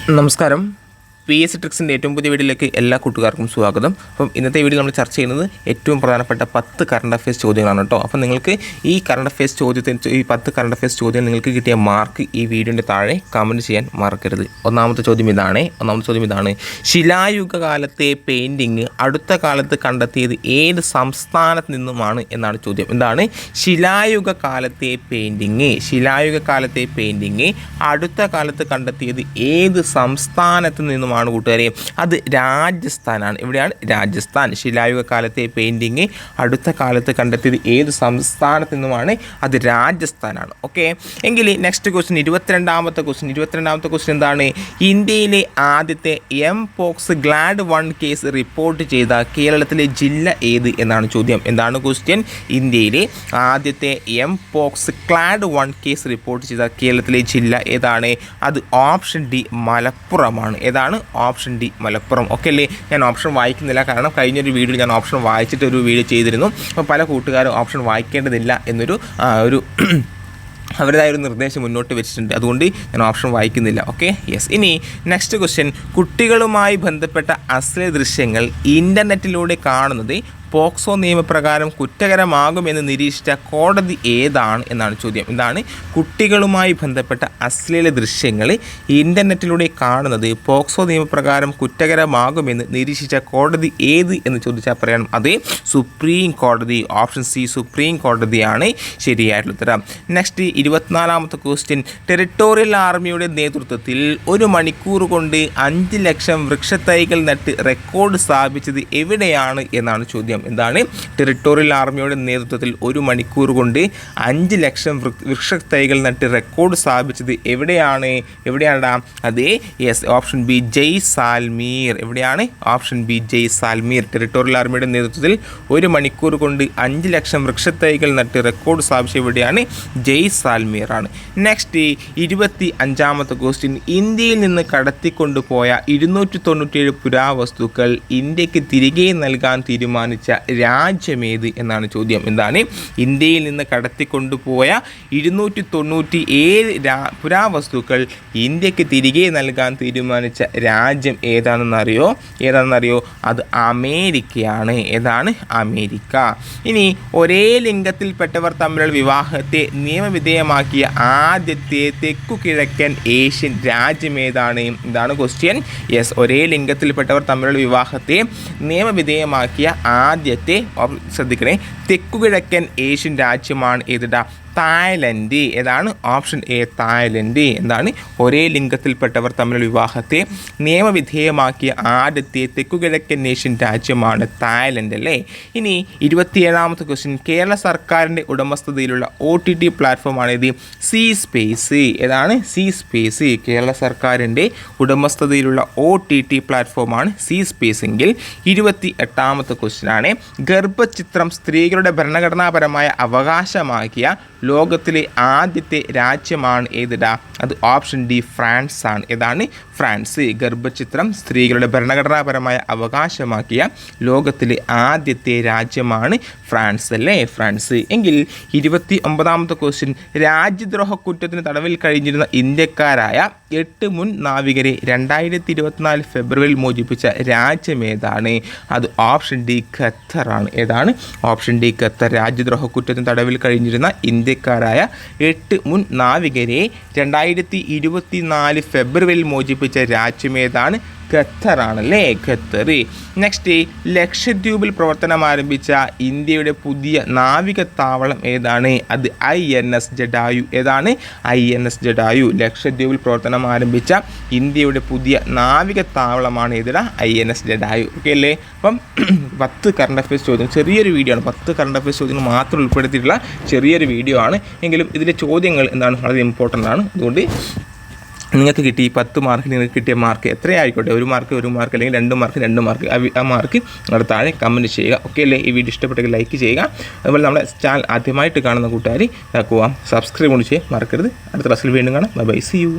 നമസ്കാരം. PS ട്രിക്സിൻ്റെ ഏറ്റവും പുതിയ വീഡിയോയിലേക്ക് എല്ലാ കൂട്ടുകാർക്കും സ്വാഗതം. അപ്പം ഇന്നത്തെ വീഡിയോ നമ്മൾ ചർച്ച ചെയ്യുന്നത് ഏറ്റവും പ്രധാനപ്പെട്ട 10 കറണ്ട് അഫയേഴ്സ് ചോദ്യങ്ങളാണ് കേട്ടോ. അപ്പം നിങ്ങൾക്ക് ഈ 10 കറണ്ട് അഫയേഴ്സ് ചോദ്യം നിങ്ങൾക്ക് കിട്ടിയ മാർക്ക് ഈ വീഡിയോൻ്റെ താഴെ കമൻറ്റ് ചെയ്യാൻ മറക്കരുത്. ഒന്നാമത്തെ ചോദ്യം ഇതാണ്. ശിലായുഗ കാലത്തെ പെയിൻറ്റിങ് അടുത്ത കാലത്ത് കണ്ടെത്തിയത് ഏത് സംസ്ഥാനത്ത് നിന്നുമാണ് എന്നാണ് ചോദ്യം. എന്താണ് ശിലായുഗ കാലത്തെ പെയിൻറ്റിങ് അടുത്ത കാലത്ത് കണ്ടെത്തിയത് ഏത് സംസ്ഥാനത്ത് നിന്നുമാണ് കൂട്ടുകാരെ? അത് രാജസ്ഥാനാണ്. എവിടെയാണ്? രാജസ്ഥാൻ. ശിലായുഗ കാലത്തെ പെയിൻറ്റിങ് അടുത്ത കാലത്ത് കണ്ടെത്തിയത് ഏത് സംസ്ഥാനത്ത് നിന്നുമാണ്? അത് രാജസ്ഥാനാണ്. ഓക്കെ, എങ്കിൽ നെക്സ്റ്റ് ക്വസ്റ്റ്യൻ 22ാമത്തെ ക്വസ്റ്റ്യൻ എന്താണ്? ഇന്ത്യയിലെ ആദ്യത്തെ എംപോക്സ് ഗ്ലാഡ് 1 കേസ് റിപ്പോർട്ട് ചെയ്ത കേരളത്തിലെ ജില്ല ഏത് എന്നാണ് ചോദ്യം. എന്താണ് ക്വസ്റ്റ്യൻ? ഇന്ത്യയിലെ ആദ്യത്തെ എംപോക്സ് ഗ്ലാഡ് 1 കേസ് റിപ്പോർട്ട് ചെയ്ത കേരളത്തിലെ ജില്ല ഏതാണ്? അത് ഓപ്ഷൻ ഡി മലപ്പുറമാണ്. ഏതാണ്? Option D Malappuram. ഓക്കെ അല്ലേ? ഞാൻ ഓപ്ഷൻ വായിക്കുന്നില്ല, കാരണം കഴിഞ്ഞൊരു വീഡിയോയിൽ ഞാൻ ഓപ്ഷൻ വായിച്ചിട്ട് ഒരു വീഡിയോ ചെയ്തിരുന്നു. അപ്പോൾ പല കൂട്ടുകാരും ഓപ്ഷൻ വായിക്കേണ്ടതില്ല എന്നൊരു അവരുടേതായ ഒരു നിർദ്ദേശം മുന്നോട്ട് വെച്ചിട്ടുണ്ട്. അതുകൊണ്ട് ഞാൻ ഓപ്ഷൻ വായിക്കുന്നില്ല. Okay, yes. ഇനി നെക്സ്റ്റ് ക്വസ്റ്റ്യൻ, കുട്ടികളുമായി ബന്ധപ്പെട്ട അശ്ലീല ദൃശ്യങ്ങൾ ഇൻ്റർനെറ്റിലൂടെ കാണുന്നത് പോക്സോ നിയമപ്രകാരം കുറ്റകരമാകുമെന്ന് നിരീക്ഷിച്ച കോടതി ഏതാണ് എന്നാണ് ചോദ്യം. എന്താണ്? കുട്ടികളുമായി ബന്ധപ്പെട്ട അശ്ലീല ദൃശ്യങ്ങൾ ഇൻ്റർനെറ്റിലൂടെ കാണുന്നത് പോക്സോ നിയമപ്രകാരം കുറ്റകരമാകുമെന്ന് നിരീക്ഷിച്ച കോടതി ഏത് എന്ന് ചോദിച്ചാൽ പറയണം അത് സുപ്രീം കോടതി. ഓപ്ഷൻ സി, സുപ്രീം കോടതിയാണ് ശരിയായിട്ടുള്ള ഉത്തരം. നെക്സ്റ്റ് 24ാമത്തെ ക്വസ്റ്റ്യൻ, ടെറിട്ടോറിയൽ ആർമിയുടെ നേതൃത്വത്തിൽ 1 മണിക്കൂർ കൊണ്ട് 5 ലക്ഷം വൃക്ഷത്തൈകൾ നട്ട് റെക്കോർഡ് സ്ഥാപിച്ചത് എവിടെയാണ് എന്നാണ് ചോദ്യം. എന്താണ്? ടെറിട്ടോറിയൽ ആർമിയുടെ നേതൃത്വത്തിൽ 1 മണിക്കൂർ കൊണ്ട് 5 ലക്ഷം വൃക്ഷത്തൈകൾ നട്ട് റെക്കോർഡ് സ്ഥാപിച്ചത് എവിടെയാണ്? അതെ, യെസ്, ഓപ്ഷൻ ബി, ജയ്സാൽമീർ. എവിടെയാണ്? Option B, Jaisalmer. ടെറിട്ടോറിയൽ ആർമിയുടെ നേതൃത്വത്തിൽ 1 മണിക്കൂർ കൊണ്ട് 5 ലക്ഷം വൃക്ഷത്തൈകൾ നട്ട് റെക്കോർഡ് സ്ഥാപിച്ചത് എവിടെയാണ്? ജയ്സാൽമീർ ആണ്. നെക്സ്റ്റ് 25ാമത്തെ ക്വസ്റ്റ്യൻ, ഇന്ത്യയിൽ നിന്ന് കടത്തിക്കൊണ്ടുപോയ 297 പുരാവസ്തുക്കൾ ഇന്ത്യക്ക് തിരികെ നൽകാൻ തീരുമാനിച്ച രാജ്യമേത് എന്നാണ് ചോദ്യം. എന്താണ്? ഇന്ത്യയിൽ നിന്ന് കടത്തിക്കൊണ്ടുപോയ 297 പുരാവസ്തുക്കൾ ഇന്ത്യക്ക് തിരികെ നൽകാൻ തീരുമാനിച്ച രാജ്യം ഏതാണെന്നറിയോ? അത് അമേരിക്കയാണ്. ഏതാണ്? അമേരിക്ക. ഇനി ഒരേ ലിംഗത്തിൽപ്പെട്ടവർ തമ്മിലുള്ള വിവാഹത്തെ നിയമവിധേയമാക്കിയ ആദ്യത്തെ തെക്കുകിഴക്കൻ ഏഷ്യൻ രാജ്യം ഏതാണ്? ഇതാണ് ക്വസ്റ്റ്യൻ. യെസ്, ഒരേ ലിംഗത്തിൽപ്പെട്ടവർ തമ്മിലുള്ള വിവാഹത്തെ നിയമവിധേയമാക്കിയ ആദ്യത്തെ, ശ്രദ്ധിക്കണേ, തെക്കുകിഴക്കൻ ഏഷ്യൻ രാജ്യമാണ് ഏതിടാ? തായ്ലൻഡ്. ഏതാണ്? Option A, Thailand. എന്താണ്? ഒരേ ലിംഗത്തിൽപ്പെട്ടവർ തമ്മിലുള്ള വിവാഹത്തെ നിയമവിധേയമാക്കിയ ആദ്യത്തെ തെക്കുകിഴക്കൻ ഏഷ്യൻ രാജ്യമാണ് തായ്ലൻഡ് അല്ലേ? ഇനി 27ാമത്തെ ക്വസ്റ്റ്യൻ, കേരള സർക്കാരിൻ്റെ ഉടമസ്ഥതയിലുള്ള OTT പ്ലാറ്റ്ഫോമാണ് ഇത് സി സ്പേസ്. ഏതാണ്? C space. കേരള സർക്കാരിൻ്റെ ഉടമസ്ഥതയിലുള്ള OTT പ്ലാറ്റ്ഫോമാണ് സി സ്പേസ് എങ്കിൽ 28ാമത്തെ ക്വസ്റ്റ്യനാണ്, ഗർഭചിത്രം സ്ത്രീകളുടെ ഭരണഘടനാപരമായ അവകാശമാക്കിയ ലോകത്തിലെ ആദ്യത്തെ രാജ്യമാണ് ഏതിടാ? അത് ഓപ്ഷൻ ഡി, ഫ്രാൻസ് ആണ്. ഏതാണ്? ഫ്രാൻസ്. ഗർഭചിത്രം സ്ത്രീകളുടെ ഭരണഘടനാപരമായ അവകാശമാക്കിയ ലോകത്തിലെ ആദ്യത്തെ രാജ്യമാണ് ഫ്രാൻസ് അല്ലേ? ഫ്രാൻസ്. എങ്കിൽ 29ാമത്തെ ക്വസ്റ്റ്യൻ, രാജ്യദ്രോഹ കുറ്റത്തിന് തടവിൽ കഴിഞ്ഞിരുന്ന ഇന്ത്യക്കാരായ 8 മുൻ നാവികരെ 2024 ഫെബ്രുവരിയിൽ മോചിപ്പിച്ച രാജ്യം ഏതാണ്? അത് ഓപ്ഷൻ ഡി, ഖത്തറാണ്. ഏതാണ്? Option D, Qatar. രാജ്യദ്രോഹ കുറ്റത്തിന് തടവിൽ കഴിഞ്ഞിരുന്ന ഇന്ത്യക്കാരായ 8 മുൻ നാവികരെ 2024 ഫെബ്രുവരിയിൽ മോചിപ്പിച്ച രാജ്യമേതാണ്? ഖത്തറാണല്ലേ? ഖത്തർ. നെക്സ്റ്റ്, ലക്ഷദ്വീപിൽ പ്രവർത്തനം ആരംഭിച്ച ഇന്ത്യയുടെ പുതിയ നാവികത്താവളം ഏതാണ്? അത് INS ജഡായു. ഏതാണ്? INS ജഡായു. ലക്ഷദ്വീപിൽ പ്രവർത്തനം ആരംഭിച്ച ഇന്ത്യയുടെ പുതിയ നാവികത്താവളമാണ് ഏതിടാ? INS ജഡായു. ഓക്കെ അല്ലേ? അപ്പം 10 കറണ്ട് അഫയേഴ്സ് ചോദ്യം, ചെറിയൊരു വീഡിയോ ആണ്. 10 കറണ്ട് അഫയേഴ്സ് ചോദ്യങ്ങൾ മാത്രം ഉൾപ്പെടുത്തിയിട്ടുള്ള ചെറിയൊരു വീഡിയോ ആണ്. എങ്കിലും ഇതിലെ ചോദ്യങ്ങൾ എന്താണ്? വളരെ ഇമ്പോർട്ടൻ്റ് ആണ്. അതുകൊണ്ട് നിങ്ങൾക്ക് കിട്ടി 10 മാർക്ക്, നിങ്ങൾക്ക് കിട്ടിയ മാർക്ക് എത്രയായിക്കോട്ടെ, 1 മാർക്ക് അല്ലെങ്കിൽ 2 മാർക്ക്, ആ മാർക്ക് നിങ്ങളുടെ താഴെ കമൻറ്റ് ചെയ്യുക. ഓക്കെ അല്ലേ? ഈ വീഡിയോ ഇഷ്ടപ്പെട്ടെങ്കിൽ ലൈക്ക് ചെയ്യുക. അതുപോലെ നമ്മുടെ ചാനൽ ആദ്യമായിട്ട് കാണുന്ന കൂട്ടുകാർ സബ്സ്ക്രൈബ് കൊണ്ട് ചെയ്യാൻ മറക്കരുത്. അടുത്ത ക്ലാസ്സിൽ വീണ്ടും കാണാം. Bye, see U.